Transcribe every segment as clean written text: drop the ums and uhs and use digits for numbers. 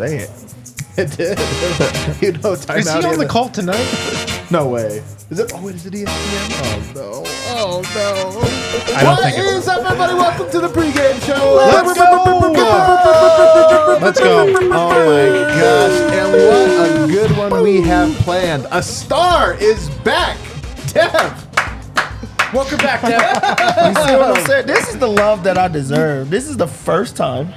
say it. It did. You know, timeout. Is he on the call tonight? No way. Is it? Oh, is it ESPN? Oh no! Oh no! I don't think it is up, everybody? Welcome to the pregame show. Let's go! Let's go! Oh my gosh! And what a good one we have planned. A star is back. Dev. Welcome back, Dev. You see what I'm saying? This is the love that I deserve. This is the first time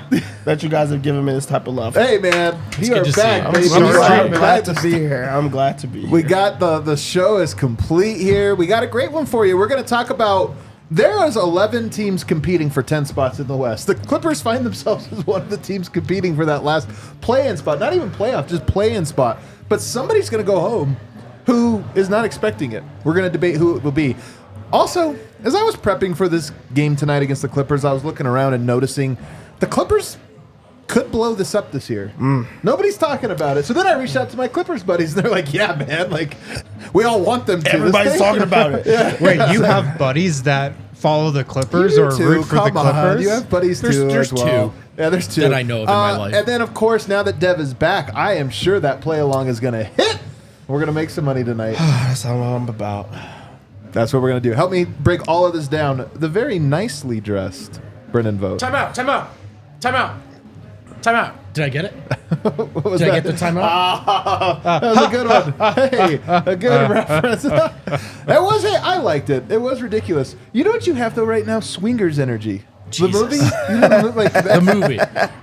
that you guys have given me this type of love. Hey man, you are good to see back, you. baby. I'm glad to be here. I'm glad to be here. We got the show is complete here. We got a great one for you. We're going to talk about there is 11 teams competing for 10 spots in the West. The Clippers find themselves as one of the teams competing for that last play-in spot. Not even playoff, just play-in spot. But somebody's going to go home who is not expecting it. We're going to debate who it will be. Also, as I was prepping for this game tonight against the Clippers, I was looking around and noticing the Clippers could blow this up this year. Nobody's talking about it. So then I reached out to my Clippers buddies, and they're like, yeah, man, like, we all want them to. Everybody's talking about it. Yeah. Wait, you have buddies that follow the Clippers You or do, root for the come on. Clippers? You have buddies too There's as well. two Yeah, there's two. that I know of in my life. And then, of course, now that Dev is back, I am sure that play-along is going to hit. We're going to make some money tonight. That's what I'm about. That's what we're going to do. Help me break all of this down. The very nicely dressed Brennan Vogt. Time out. Did I get it? What was Did that? I get the timeout? That was a good one. Hey, a good reference. That was it. I liked it. It was ridiculous. You know what you have though right now? Swingers energy. Jesus. The movie? You know,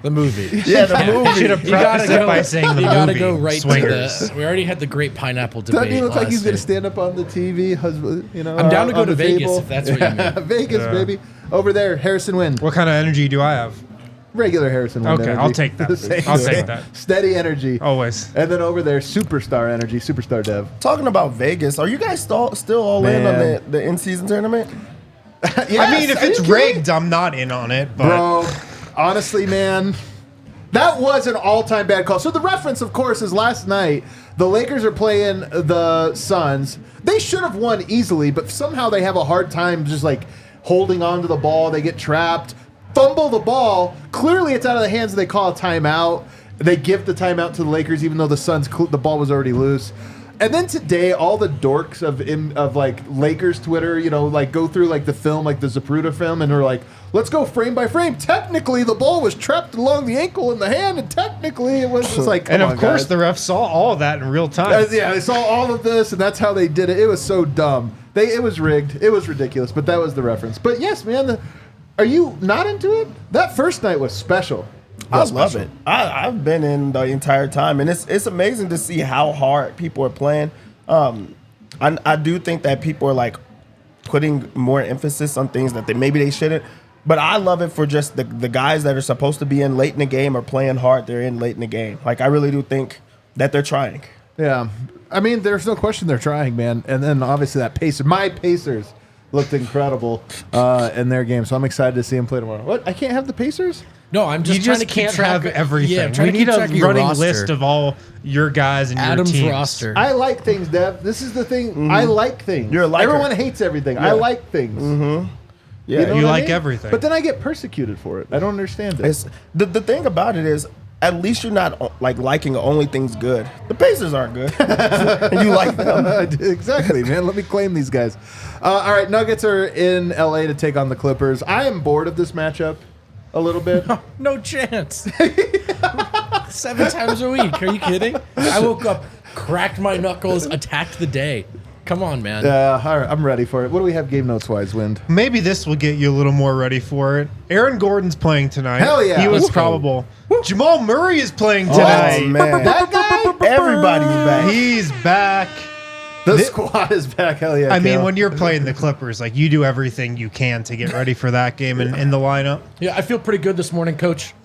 The movie. Yeah, the movie. Should have You gotta prefaced it go by saying the You gotta movie. go right Swingers. to the. We already had the great pineapple debate. Doesn't he look like he's going to last stand up on the TV? Husband, you know, I'm down to go on to the Vegas table? if that's what you mean. Vegas, Yeah. baby. Over there, Harrison Wind. What kind of energy do I have? Regular Harrison Wind. Okay, energy. I'll take that. The same I'll thing. take that. Steady energy. Always. And then over there, superstar energy, superstar Dev. Talking about Vegas, are you guys still all in on Man. the in-season tournament? I mean, if it's rigged, I'm not in on it. But Bro, honestly, man, that was an all-time bad call. So the reference, of course, is last night. The Lakers are playing the Suns. They should have won easily, but somehow they have a hard time just like holding on to the ball. They get trapped, fumble the ball. Clearly, it's out of the hands. They call a timeout. They give the timeout to the Lakers, even though the Suns the ball was already loose. And then today, all the dorks of like Lakers Twitter, you know, like go through like the film, like the Zapruder film, and they're like, let's go frame by frame. Technically, the ball was trapped along the ankle and the hand, and technically it was just like, come and on, of course guys. the refs saw all of that in real time. Yeah, they saw all of this, and that's how they did it. It was so dumb. It was rigged. It was ridiculous, but that was the reference. But yes, man, are you not into it? That first night was special. I love it. I've been in the entire time, and it's amazing to see how hard people are playing. I do think that people are like putting more emphasis on things that maybe they shouldn't. But I love it for just the guys that are supposed to be in late in the game are playing hard. They're in late in the game. Like I really do think that they're trying. Yeah, I mean, there's no question they're trying, man. And then obviously that my Pacers looked incredible in their game, so I'm excited to see them play tomorrow. What? I can't have the Pacers? No, I'm just You trying just to keep can't track have of everything. Yeah, I'm trying we to need keep a track of your running roster. list of all your guys and Adam's your teams. roster. I like things, Dev. This is the thing. I like things. You're a liker. Everyone hates everything. I like things. Yeah, You know You what I like mean? everything. But then I get persecuted for it. I don't understand it. It's the thing about it is at least you're not like liking only things good. The Pacers aren't good, and you like them. Exactly, man. Let me claim these guys. All right, Nuggets are in LA to take on the Clippers. I am bored of this matchup a little bit. No chance. 7 times a week. Are you kidding? I woke up, cracked my knuckles, attacked the day. Come on, man. All right, I'm ready for it. What do we have game notes wise, Wind? Maybe this will get you a little more ready for it. Aaron Gordon's playing tonight. Hell yeah. He was Let's go. probable. Jamal Murray is playing tonight. Oh man, That guy? everybody's back. He's back. The squad is back. Hell yeah. I mean, Cal. when you're playing the Clippers, like you do everything you can to get ready for that game and in the lineup. Yeah, I feel pretty good this morning, Coach.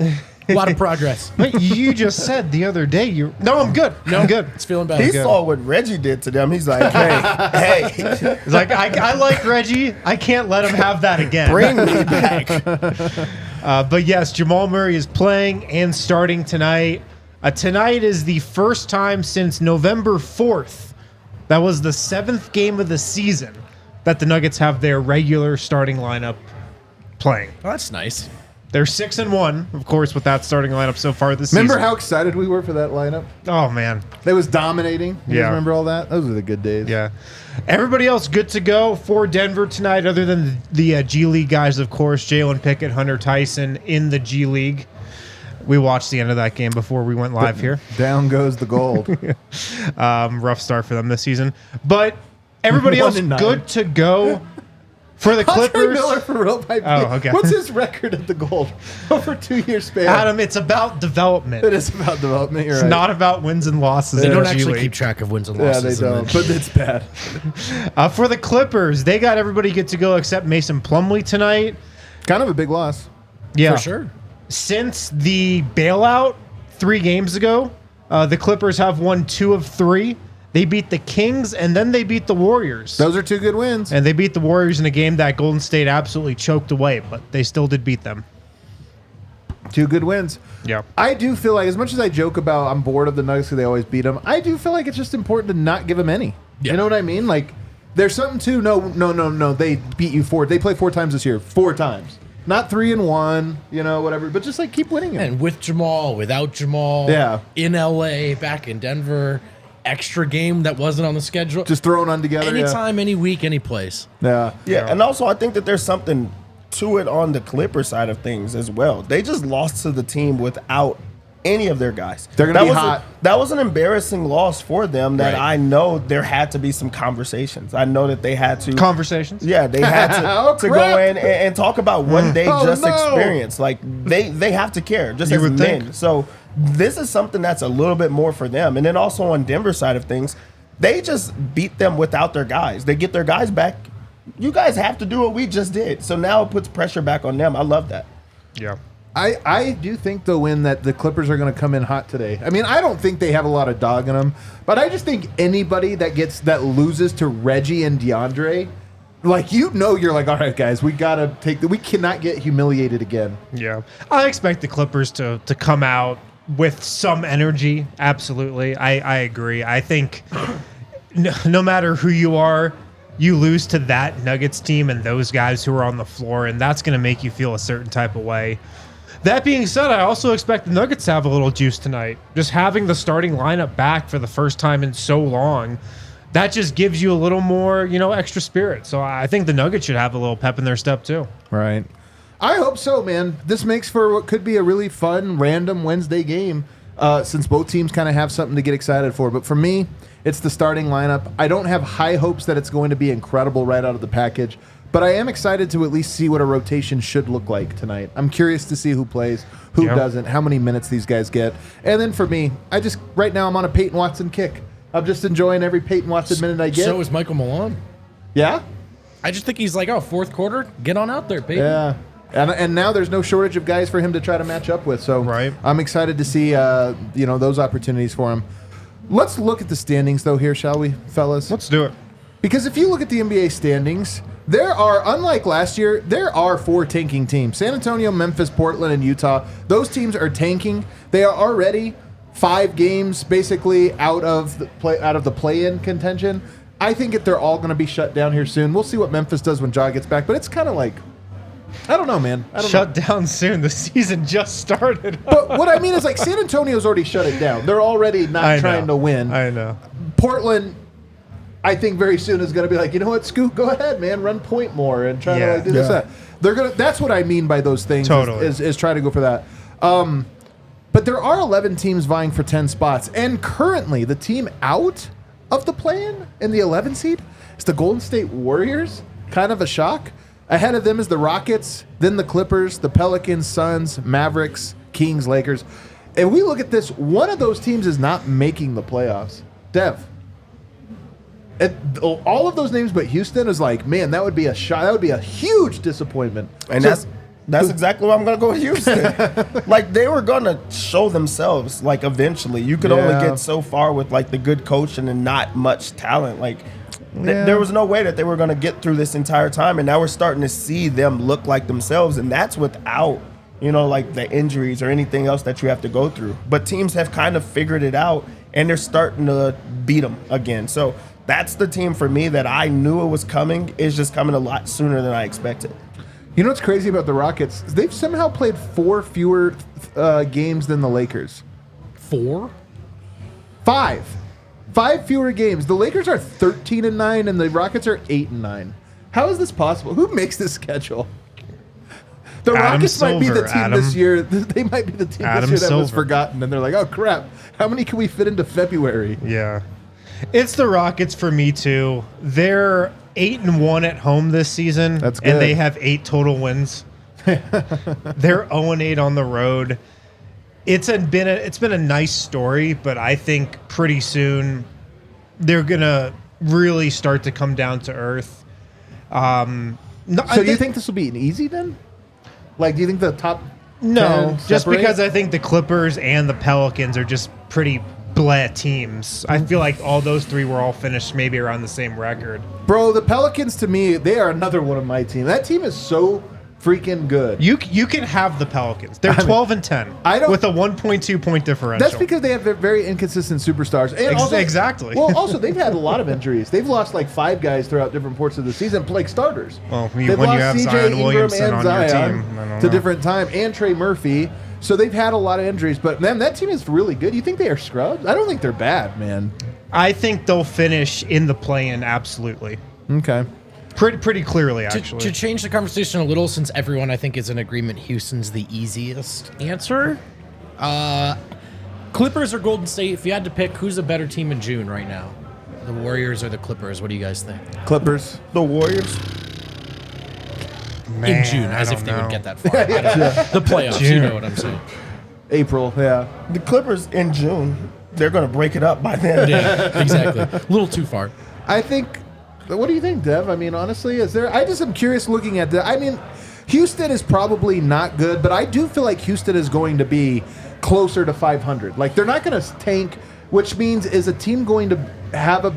A lot of progress. But you just said the other day no, I'm good. No, I'm good. It's feeling better. He good. saw what Reggie did to them. He's like, hey, It's like I like Reggie. I can't let him have that again. bring me back. But yes, Jamal Murray is playing and starting tonight. Tonight is the first time since November 4th. That was the 7th game of the season that the Nuggets have their regular starting lineup playing. Oh, that's nice. They're 6-1, of course, with that starting lineup so far this Remember season. how excited we were for that lineup? Oh, man. It was dominating. You Yeah. guys remember all that? Those were the good days. Yeah. Everybody else good to go for Denver tonight, other than the G League guys, of course. Jalen Pickett, Hunter Tyson in the G League. We watched the end of that game before we went live here. Down goes the gold. Rough start for them this season. But everybody else 1-9. good to go for the Andre Clippers. Miller for rope by Oh, okay. What's his record at the gold over 2 years span? Adam, it's about development. It is about development. You're It's right. not about wins and losses. They in don't the G actually League. keep track of wins and Yeah, losses. they don't. But it's bad. For the Clippers, they got everybody good to go except Mason Plumlee tonight. Kind of a big loss. Yeah, For sure. Since the bailout 3 games ago, the Clippers have won 2 of 3. They beat the Kings and then they beat the Warriors. Those are 2 good wins. And they beat the Warriors in a game that Golden State absolutely choked away, but they still did beat them. 2 good wins. Yeah. I do feel like, as much as I joke about I'm bored of the Nuggets because they always beat them, I do feel like it's just important to not give them any. Yeah. You know what I mean? Like, there's something to, no, they beat you 4. They played 4 times this year. 4 times. Not 3-1, whatever. But just, like, keep winning it. And with Jamal, without Jamal. Yeah. In LA, back in Denver. Extra game that wasn't on the schedule. Just throwing on together. Anytime, any week, any place. Yeah. Yeah, and also I think that there's something to it on the Clipper side of things as well. They just lost to the team without any of their guys. They're gonna That be was hot. That was an embarrassing loss for them that Right. I know there had to be some conversations. I know that they had to Conversations? Yeah, they had to, Oh, to crap. go in and talk about what they Oh, just no. experienced. Like they have to care just You as would men. think. So this is something that's a little bit more for them. And then also on Denver's side of things, they just beat them without their guys. They get their guys back. You guys have to do what we just did. So now it puts pressure back on them. I love that. Yeah. I do think, though, that the Clippers are going to come in hot today. I mean, I don't think they have a lot of dog in them, but I just think anybody that loses to Reggie and DeAndre, like, you're like, all right, guys, we got to we cannot get humiliated again. Yeah. I expect the Clippers to come out with some energy. Absolutely. I agree. I think no matter who you are, you lose to that Nuggets team and those guys who are on the floor, and that's going to make you feel a certain type of way. That being said, I also expect the Nuggets to have a little juice tonight. Just having the starting lineup back for the first time in so long, that just gives you a little more, extra spirit. So I think the Nuggets should have a little pep in their step too. Right. I hope so, man. This makes for what could be a really fun, random Wednesday game since both teams kind of have something to get excited for. But for me, it's the starting lineup. I don't have high hopes that it's going to be incredible right out of the package, but I am excited to at least see what a rotation should look like tonight. I'm curious to see who plays, who doesn't, how many minutes these guys get. And then for me, right now I'm on a Peyton Watson kick. I'm just enjoying every Peyton Watson minute I get. So is Michael Malone. Yeah? I just think he's like, fourth quarter, get on out there, baby. Yeah. And now there's no shortage of guys for him to try to match up with. So Right. I'm excited to see those opportunities for him. Let's look at the standings, though, here, shall we, fellas? Let's do it. Because if you look at the NBA standings, there are, unlike last year, there are 4 tanking teams. San Antonio, Memphis, Portland, and Utah. Those teams are tanking. They are already 5 games basically out of the play-in contention. I think that they're all going to be shut down here soon. We'll see what Memphis does when Ja gets back, but it's kind of like, I don't know, man. I don't know. Shut down soon. The season just started. But what I mean is, like, San Antonio's already shut it down. They're already not trying to win. I know. Portland, I think very soon is going to be like, you know what, Scoot, go ahead, man, run point more and try to do this. That. They're gonna. That's what I mean by those things. Totally. Is try to go for that. But there are 11 teams vying for 10 spots, and currently the team out of the play-in in the 11 seed is the Golden State Warriors. Kind of a shock. Ahead of them is the Rockets, then the Clippers, the Pelicans, Suns, Mavericks, Kings, Lakers. If we look at this, one of those teams is not making the playoffs. Dev. All of those names but Houston is like, man, that would be a shot. That would be a huge disappointment. And that's exactly why I'm going to go with Houston. Like, they were going to show themselves, like, eventually. You could only get so far with, like, the good coaching and not much talent. Like, there was no way that they were going to get through this entire time. And now we're starting to see them look like themselves. And that's without, like, the injuries or anything else that you have to go through. But teams have kind of figured it out, and they're starting to beat them again. So that's the team for me that I knew it was coming. It's just coming a lot sooner than I expected. You know what's crazy about the Rockets? They've somehow played 4 fewer games than the Lakers. 4? 5 fewer games. The Lakers are 13-9, and the Rockets are 8-9. How is this possible? Who makes this schedule? The Adam Rockets might be the Silver, team this year. They might be the team Adam this year that was Silver. forgotten, and they're like, oh crap, how many can we fit into February? Yeah. It's the Rockets for me too. They're 8-1 at home this season. That's good. And they have 8 total wins. They're 0-8 on the road. It's been a nice story, but I think pretty soon they're gonna really start to come down to earth. Do you think this will be an easy then? Like, do you think the top? No, 10 just separate? because I think the Clippers and the Pelicans are just pretty bleh teams. I feel like all those 3 were all finished maybe around the same record. Bro, the Pelicans to me, they are another one of my team. That team is so freaking good. You can have the Pelicans. They're 12-10 with a 1.2 point differential. That's because they have very inconsistent superstars. And also, exactly. Well, also they've had a lot of injuries. They've lost like 5 guys throughout different parts of the season, like starters. Well, when They've you lost have CJ Zion Ingram Williamson and on Zion your team, I don't to know. different time, and Trey Murphy. So they've had a lot of injuries. But man, that team is really good. You think they are scrubs? I don't think they're bad, man. I think they'll finish in the play-in, absolutely. Okay. Pretty clearly, actually. To change the conversation a little, since everyone I think is in agreement, Houston's the easiest answer. Clippers or Golden State? If you had to pick, who's a better team in June right now? The Warriors or the Clippers? What do you guys think? Clippers. The Warriors. Man, In June, as I if don't they would know. get that far. I don't know. The playoffs, you June. know what I'm saying. April, yeah. The Clippers in June, they're going to break it up by then. Yeah, exactly. A little too far. I think. What do you think, Dev? I mean, honestly, is there? I just am curious looking at that. I mean, Houston is probably not good, but I do feel like Houston is going to be closer to 500. Like they're not going to tank, which means is a team going to have a.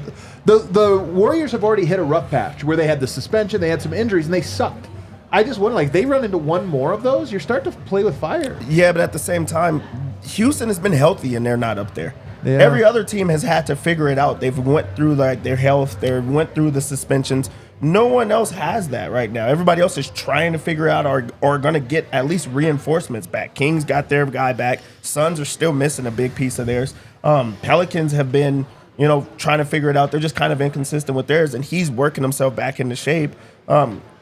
The Warriors have already hit a rough patch where they had the suspension, they had some injuries, and they sucked. I just wonder, like, they run into one more of those, you're starting to play with fire. Yeah, but at the same time, Houston has been healthy and they're not up there. Yeah. Every other team has had to figure it out. They've went through like their health, they went through the suspensions. No one else has that right now. Everybody else is trying to figure out or going to get at least reinforcements back. Kings got their guy back. Suns are still missing a big piece of theirs. Pelicans have been, trying to figure it out. They're just kind of inconsistent with theirs, and he's working himself back into shape.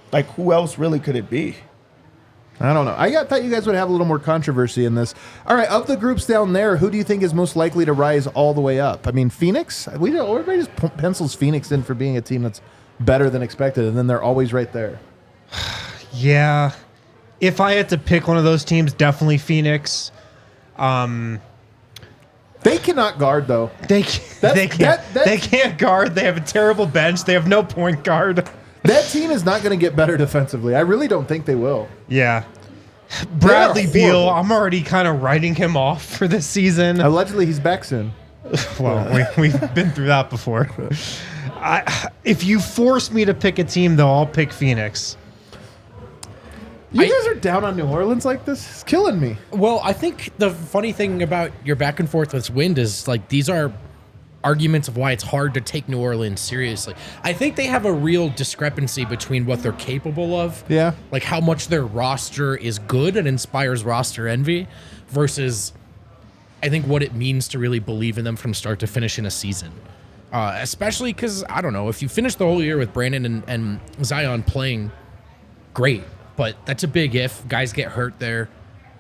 Like, who else really could it be? I don't know. I thought you guys would have a little more controversy in this. All right, of the groups down there, who do you think is most likely to rise all the way up? I mean, Phoenix? Everybody just pencils Phoenix in for being a team that's better than expected, and then they're always right there. Yeah. If I had to pick one of those teams, definitely Phoenix. They cannot guard, though. They can't guard. They have a terrible bench. They have no point guard. That team is not going to get better defensively. I really don't think they will. Yeah. Bradley They are Beal, horrible. I'm already kind of writing him off for this season. Allegedly, he's back soon. Well, we've been through that before. If you force me to pick a team, though, I'll pick Phoenix. You guys are down on New Orleans like this? It's killing me. Well, I think the funny thing about your back and forth with Wind is like these are arguments of why it's hard to take New Orleans seriously. I think they have a real discrepancy between what they're capable of, Yeah. like how much their roster is good and inspires roster envy, versus I think what it means to really believe in them from start to finish in a season. Especially because, I don't know, if you finish the whole year with Brandon and Zion playing great, but that's a big if. Guys get hurt there.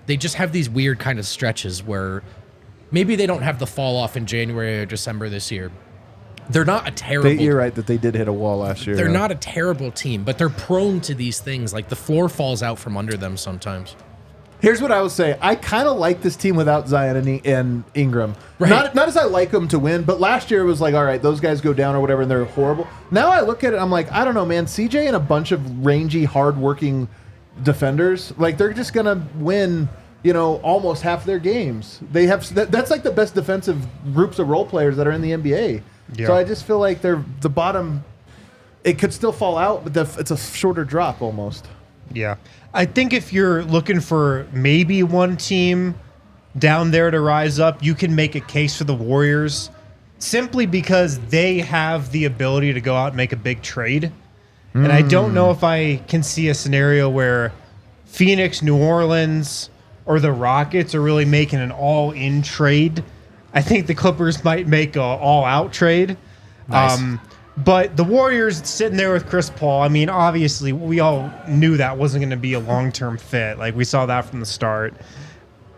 They just have these weird kind of stretches where maybe they don't have the fall off in January or December this year. They're not a terrible You're right that they did hit a wall last year. They're though. not a terrible team, but they're prone to these things. Like the floor falls out from under them sometimes. Here's what I would say. I kind of like this team without Zion and Ingram. Right. Not as I like them to win, but last year it was like, all right, those guys go down or whatever, and they're horrible. Now I look at it, I'm like, I don't know, man. CJ and a bunch of rangy, hardworking defenders, like they're just gonna win, almost half their games. They have that's like the best defensive groups of role players that are in the NBA. Yeah. So I just feel like they're the bottom. It could still fall out, but it's a shorter drop almost. Yeah. I think if you're looking for maybe one team down there to rise up, you can make a case for the Warriors simply because they have the ability to go out and make a big trade. And I don't know if I can see a scenario where Phoenix, New Orleans, or the Rockets are really making an all-in trade. I think the Clippers might make an all-out trade. Nice. But the Warriors sitting there with Chris Paul, I mean, obviously, we all knew that wasn't going to be a long-term fit. Like, we saw that from the start.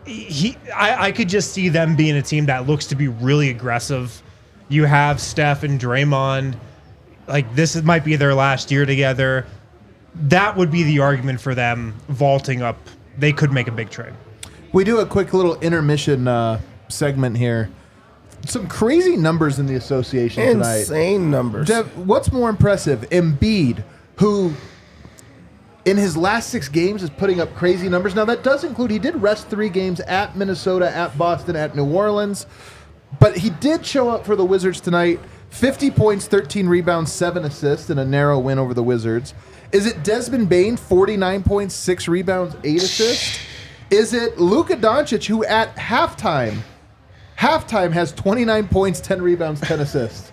I could just see them being a team that looks to be really aggressive. You have Steph and Draymond. Like, this might be their last year together. That would be the argument for them vaulting up. They could make a big trade. We do a quick little intermission segment here. Some crazy numbers in the association tonight. Insane numbers. Dev, what's more impressive? Embiid, who in his last 6 games is putting up crazy numbers. Now, that does include, he did rest 3 games at Minnesota, at Boston, at New Orleans. But he did show up for the Wizards tonight. 50 points, 13 rebounds, 7 assists in a narrow win over the Wizards. Is it Desmond Bane, 49 points, 6 rebounds, 8 assists? Is it Luka Doncic, who at halftime has 29 points, 10 rebounds, 10 assists?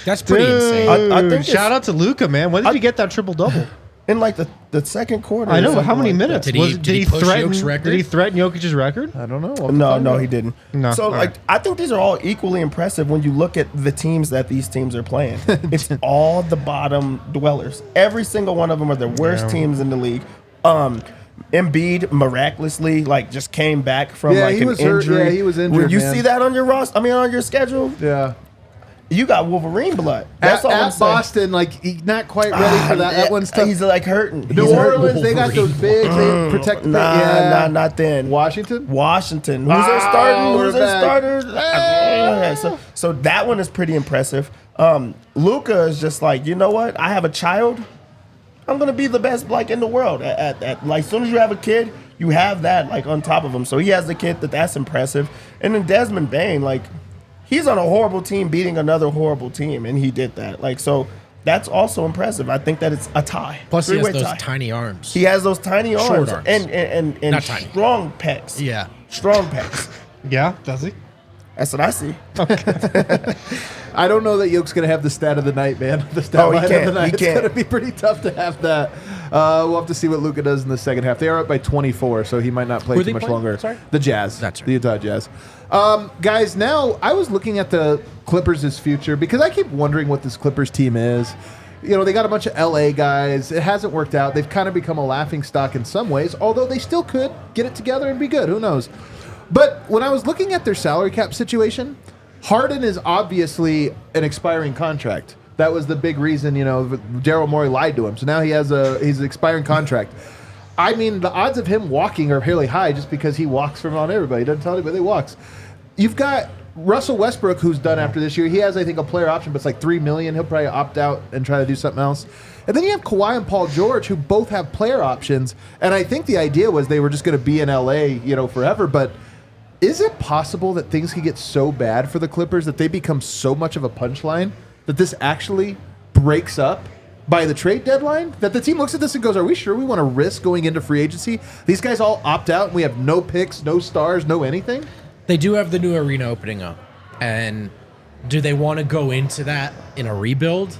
That's pretty insane. I think Shout out to Luka, man. When did you get that triple-double? in like the second quarter. I or know, but something how many like minutes? that. Did he push Jokic's record? Did he threaten Jokic's record? I don't know. No, he didn't. No. So, All like, right. I think these are all equally impressive when you look at the teams that these teams are playing. It's all the bottom dwellers. Every single one of them are the worst teams in the league. Embiid miraculously just came back from Yeah, he an was hurt. injury. Yeah, he was injured, When you man. see that on your roster, on your schedule, Yeah. you got Wolverine blood. That's all I'm At saying. Boston, he's not quite ready for that. That one's tough. He's hurting. New He's hurting. Orleans, they got those bigs. They protect the Not then. Washington? Washington. Who's their starting? we're Who's their back. starters? So that one is pretty impressive. Luka is just you know what? I have a child. I'm gonna be the best in the world. As soon as you have a kid, you have that on top of him. So he has the kid that's impressive. And then Desmond Bane, he's on a horrible team beating another horrible team, and he did that. So that's also impressive. I think that it's a tie. Plus, he has Three-way those tie. tiny arms. He has those tiny Short arms, arms. and Not tiny. strong pecs. Yeah. Strong pecs. Yeah, does he? That's what I see. I don't know that Yoke's going to have the stat of the night, man. The stat He line can't. of the night. He It's can't. going to be pretty tough to have that. We'll have to see what Luka does in the second half. They are up by 24, so he might not play Who are too they much playing? longer. Sorry? The Jazz. That's right. The Utah Jazz. Guys, now I was looking at the Clippers' future because I keep wondering what this Clippers team is. They got a bunch of LA guys. It hasn't worked out. They've kind of become a laughingstock in some ways, although they still could get it together and be good. Who knows? But when I was looking at their salary cap situation, Harden is obviously an expiring contract. That was the big reason, Daryl Morey lied to him. So now he's an expiring contract. I mean, the odds of him walking are fairly high just because he walks from on everybody. He doesn't tell anybody he walks. You've got Russell Westbrook, who's done after this year. He has, I think, a player option, but it's $3 million. He'll probably opt out and try to do something else. And then you have Kawhi and Paul George, who both have player options. And I think the idea was they were just going to be in LA, forever. But is it possible that things could get so bad for the Clippers that they become so much of a punchline that this actually breaks up by the trade deadline? That the team looks at this and goes, are we sure we want to risk going into free agency? These guys all opt out and we have no picks, no stars, no anything? They do have the new arena opening up. And do they want to go into that in a rebuild?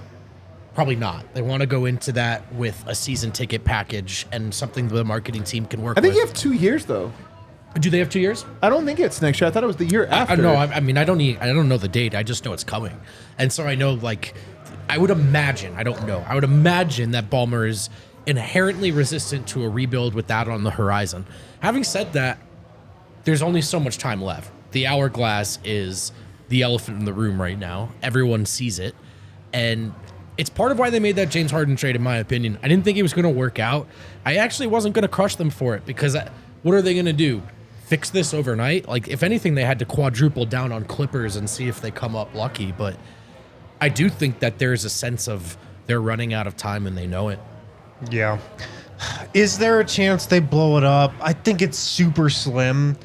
Probably not. They want to go into that with a season ticket package and something the marketing team can work I think with. you have 2 years, though. Do they have 2 years? I don't think it's next year. I thought it was the year after. No, I mean, I don't know the date. I just know it's coming. And so I know, I would imagine, I don't know, I would imagine that Ballmer is inherently resistant to a rebuild with that on the horizon. Having said that, there's only so much time left. The hourglass is the elephant in the room right now. Everyone sees it. And it's part of why they made that James Harden trade, in my opinion. I didn't think it was going to work out. I actually wasn't going to crush them for it because what are they going to do? Fix this overnight? If anything, they had to quadruple down on Clippers and see if they come up lucky. But I do think that there's a sense of they're running out of time and they know it. Yeah. Is there a chance they blow it up? I think it's super slim,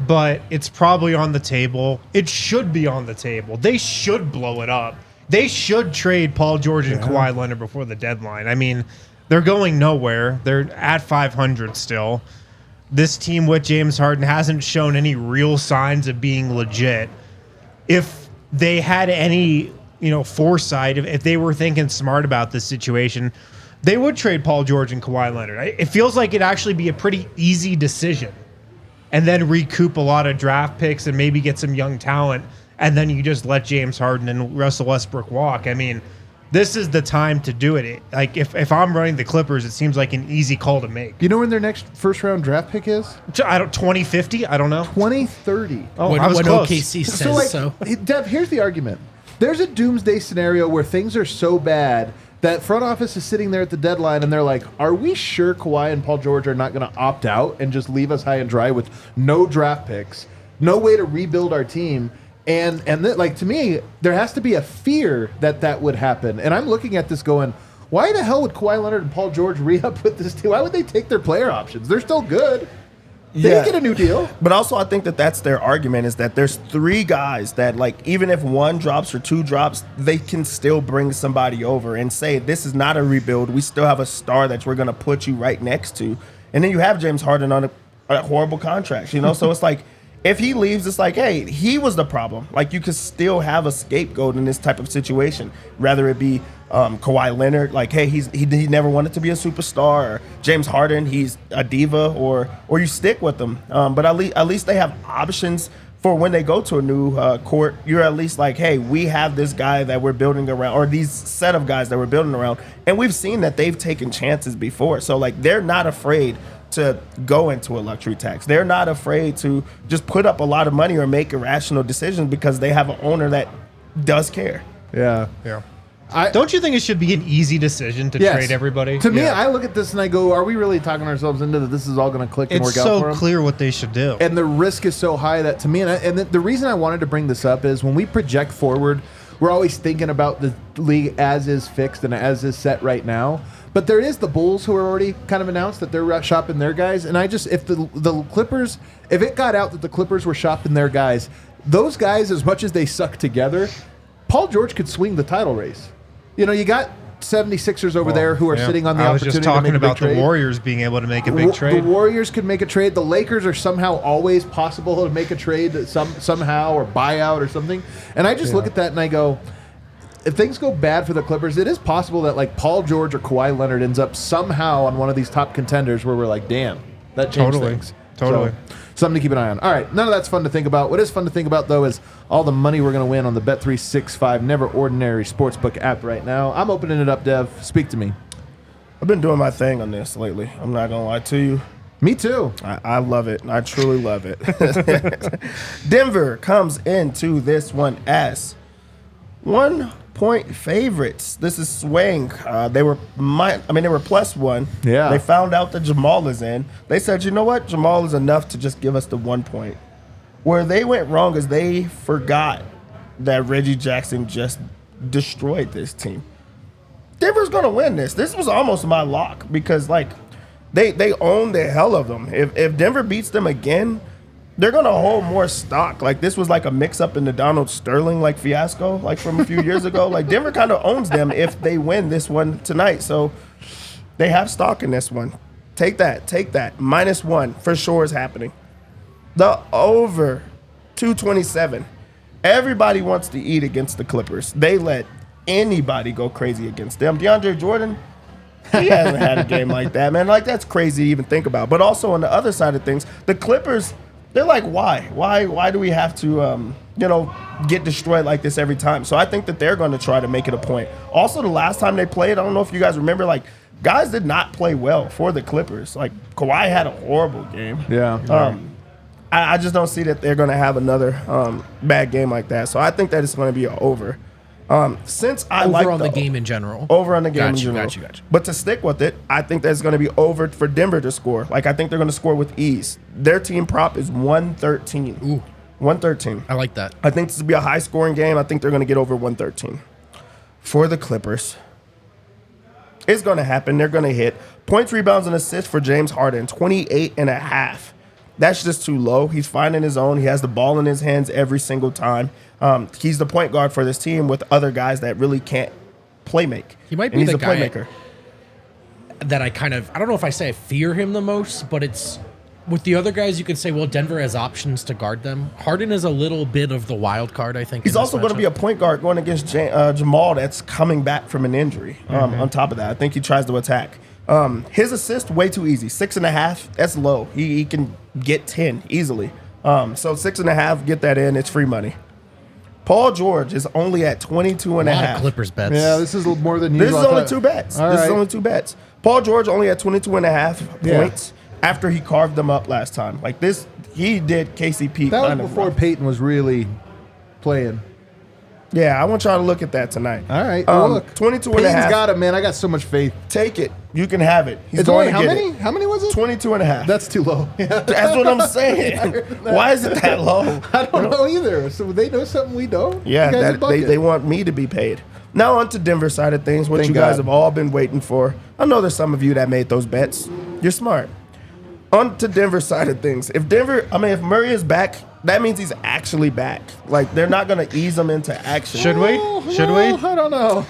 but it's probably on the table. It should be on the table. They should blow it up. They should trade Paul George and Kawhi Leonard before the deadline. I mean, they're going nowhere. They're at 500 still. This team with James Harden hasn't shown any real signs of being legit. If they had any foresight, if they were thinking smart about this situation, they would trade Paul George and Kawhi Leonard. It feels like it'd actually be a pretty easy decision, and then recoup a lot of draft picks and maybe get some young talent, and then you just let James Harden and Russell Westbrook walk. I mean, this is the time to do it. Like, if I'm running the Clippers, it seems like an easy call to make. You know when their next first-round draft pick is? 2050? I don't know. 2030. Oh, when I was close. OKC says so. Dev, here's the argument. There's a doomsday scenario where things are so bad that front office is sitting there at the deadline and they're like, are we sure Kawhi and Paul George are not going to opt out and just leave us high and dry with no draft picks, no way to rebuild our team? And to me, there has to be a fear that would happen. And I'm looking at this going, why the hell would Kawhi Leonard and Paul George re-up with this team? Why would they take their player options? They're still good. They didn't get a new deal. But also, I think that's their argument, is that there's 3 guys that, like, even if 1 drops or 2 drops, they can still bring somebody over and say, this is not a rebuild. We still have a star that we're going to put you right next to. And then you have James Harden on a horrible contract, So it's like, if he leaves, it's like, hey, he was the problem. Like, you could still have a scapegoat in this type of situation, rather it be Kawhi Leonard, like, hey, he never wanted to be a superstar, or James Harden, he's a diva, or you stick with them. But at least they have options for when they go to a new court. You're at least like, hey, we have this guy that we're building around, or these set of guys that we're building around, and we've seen that they've taken chances before. So, like, they're not afraid to go into a luxury tax. They're not afraid to just put up a lot of money or make irrational decisions because they have an owner that does care. Yeah. Don't you think it should be an easy decision to trade everybody? To me, I look at this and I go, are we really talking ourselves into that this is all going to click and work out for them? It's so clear what they should do. And the risk is so high that, to me, and the reason I wanted to bring this up is when we project forward, we're always thinking about the league as is fixed and as is set right now. But there is the Bulls who are already kind of announced that they're shopping their guys. And if the Clippers, if it got out that the Clippers were shopping their guys, those guys, as much as they suck together, Paul George could swing the title race. You got 76ers over there who are sitting on the opportunity to make a big trade. I was just talking about the Warriors being able to make a big trade. The Warriors could make a trade. The Lakers are somehow always possible to make a trade somehow, or buyout or something. And I just look at that and I go, if things go bad for the Clippers, it is possible that, like, Paul George or Kawhi Leonard ends up somehow on one of these top contenders where we're like, damn, that changed things. Totally. So, something to keep an eye on. All right, none of that's fun to think about. What is fun to think about, though, is all the money we're going to win on the Bet365 Never Ordinary Sportsbook app right now. I'm opening it up, Dev. Speak to me. I've been doing my thing on this lately. I'm not going to lie to you. Me too. I love it. I truly love it. Denver comes into this one as 1-point favorites. This is swaying. They were +1. Yeah. They found out that Jamal is in. They said, you know what? Jamal is enough to just give us the 1 point. Where they went wrong is they forgot that Reggie Jackson just destroyed this team. Denver's going to win this. This was almost my lock because, like, they own the hell of them. If Denver beats them again, they're going to hold more stock. Like, this was like a mix-up in the Donald Sterling, like, fiasco, like, from a few years ago. Like, Denver kind of owns them if they win this one tonight. So they have stock in this one. Take that. -1 for sure is happening. The over 227. Everybody wants to eat against the Clippers. They let anybody go crazy against them. DeAndre Jordan, he hasn't had a game like that, man. Like, that's crazy to even think about. But also on the other side of things, the Clippers, they're like, why? Why do we have to, get destroyed like this every time? So I think that they're going to try to make it a point. Also, the last time they played, I don't know if you guys remember, like, guys did not play well for the Clippers. Like, Kawhi had a horrible game. Yeah. I just don't see that they're going to have another bad game like that. So I think that it's going to be an over. Since I like over on the game in general. Over on the game in general. Got you. But to stick with it, I think that's going to be over for Denver to score. Like, I think they're going to score with ease. Their team prop is 113. Ooh. 113. I like that. I think this will be a high-scoring game. I think they're going to get over 113. For the Clippers, it's going to happen. They're going to hit. Points, rebounds, and assists for James Harden, 28.5. That's just too low. He's finding his own. He has the ball in his hands every single time. He's the point guard for this team with other guys that really can't play make. He might be the guy playmaker that I don't know if I say I fear him the most, but it's with the other guys, you could say, well, Denver has options to guard them. Harden is a little bit of the wild card, I think. He's also going to be a point guard going against Jamal that's coming back from an injury. On top of that, I think he tries to attack. His assist, way too easy. 6.5, that's low. He can get 10 easily. So 6.5, get that in. It's free money. Paul George is only at 22 and a half. A lot of Clippers bets. Yeah, this is more than This usual. is only 2 bets. This is only 2 bets. Paul George only at 22 and a half points after he carved them up last time. Like this, he did KCP. That was before Peyton was really playing. Yeah, I want y'all to look at that tonight. All right, look. 22 and a Peyton's half. got him, man. I got so much faith. Take it. You can have it. He's It's going only to how get many? it. How many was it? 22 and a half. That's too low. That's what I'm saying. Why is it that low? I don't know either. So they know something we don't. Yeah, You guys are bugging. they want me to be paid. Now on to Denver side of things, what Thank you guys God. have all been waiting for. I know there's some of you that made those bets. You're smart. On to Denver side of things. If Murray is back, that means he's actually back. Like, they're not going to ease him into action. Should we? Should we? I don't know.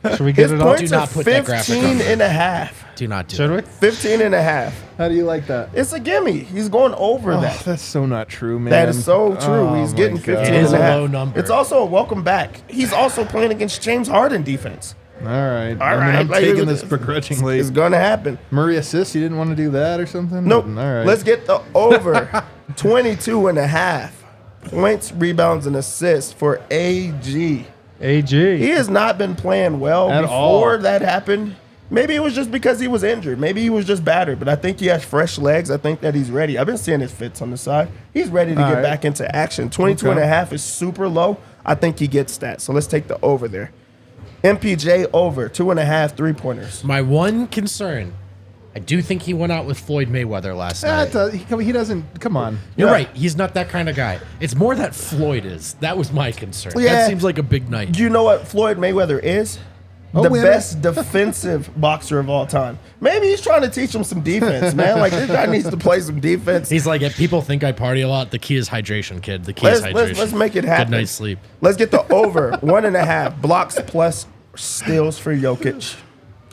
Should we get His it on? points Do are not put that graphic on 15 there. and a half. Do not do Should it. we? 15 and a half. How do you like that? It's a gimme. He's going over that. That's so not true, man. That is so true. Oh, He's getting my 15 God. It is and a a half. low number. It's also a welcome back. He's also playing against James Harden defense. All right. All right. I'm Like, taking this begrudgingly. It's going to happen. Murray assists? You didn't want to do that or something? Nope. All right. Let's get the over 22 and a half points, rebounds, and assists for AG. AG. He has not been playing well At before all. that happened. Maybe it was just because he was injured. Maybe he was just battered. But I think he has fresh legs. I think that he's ready. I've been seeing his fits on the side. He's ready to All get right. back into action. 22 and a half is super low. I think he gets that. So let's take the over there. MPJ over 2.5 3-pointers. My one concern, I do think he went out with Floyd Mayweather last night. He doesn't. Come on. You're Yeah. right. He's not that kind of guy. It's more that Floyd is. That was my concern. Yeah. That seems like a big night. Do you know what Floyd Mayweather is? The winner. best defensive boxer of all time. Maybe he's trying to teach him some defense, man. Like, this guy needs to play some defense. He's like, if people think I party a lot, the key is hydration, kid. The key is hydration. Let's make it happen. Good night's sleep. Let's get the over 1.5 blocks plus steals for Jokic.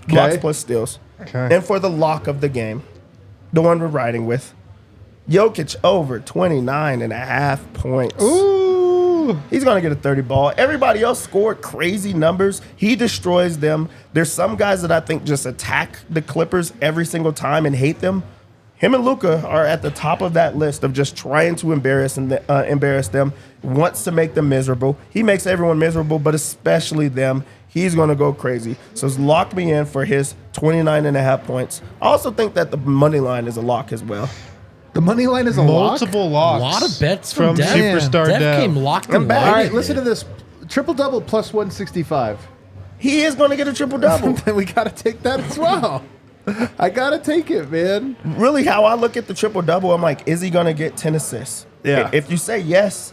Blocks plus steals. Okay. And for the lock of the game, the one we're riding with, Jokic over 29.5 points. Ooh. He's going to get a 30 ball. Everybody else scored crazy numbers. He destroys them. There's some guys that I think just attack the Clippers every single time and hate them. Him and Luka are at the top of that list of just trying to embarrass them, wants to make them miserable. He makes everyone miserable, but especially them. He's going to go crazy. So it's locked me in for his 29.5 points. I also think that the money line is a lock as well. The money line is a lock? Multiple A locks. lot of bets from Dev. Superstar Dev Dev. came locked I'm and back. All loaded. right, listen to this. Triple-double plus 165. He is going to get a triple-double. Then we got to take that as well. I got to take it, man. Really, how I look at the triple-double, I'm like, is he going to get 10 assists? Yeah. If you say yes,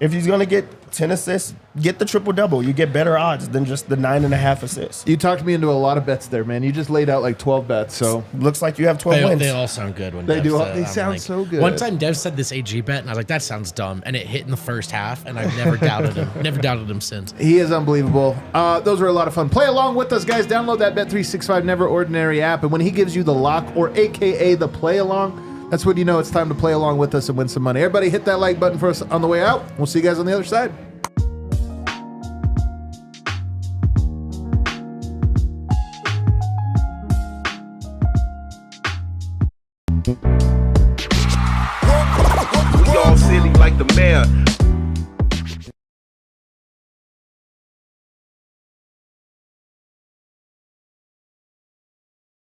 if he's going to get 10 assists, get the triple-double. You get better odds than just the 9.5 assists. You talked me into a lot of bets there, man. You just laid out like 12 bets, so. Looks like you have 12 wins. They all sound good when They Dev do. said it. They I'm sound like- so good. One time Dev said this AG bet, and I was like, that sounds dumb. And it hit in the first half, and I've never doubted him. Never doubted him since. He is unbelievable. Those were a lot of fun. Play along with us, guys. Download that Bet365 Never Ordinary app. And when he gives you the lock, or AKA the play along, that's when you know it's time to play along with us and win some money. Everybody hit that like button for us on the way out. We'll see you guys on the other side. We all silly like the mayor.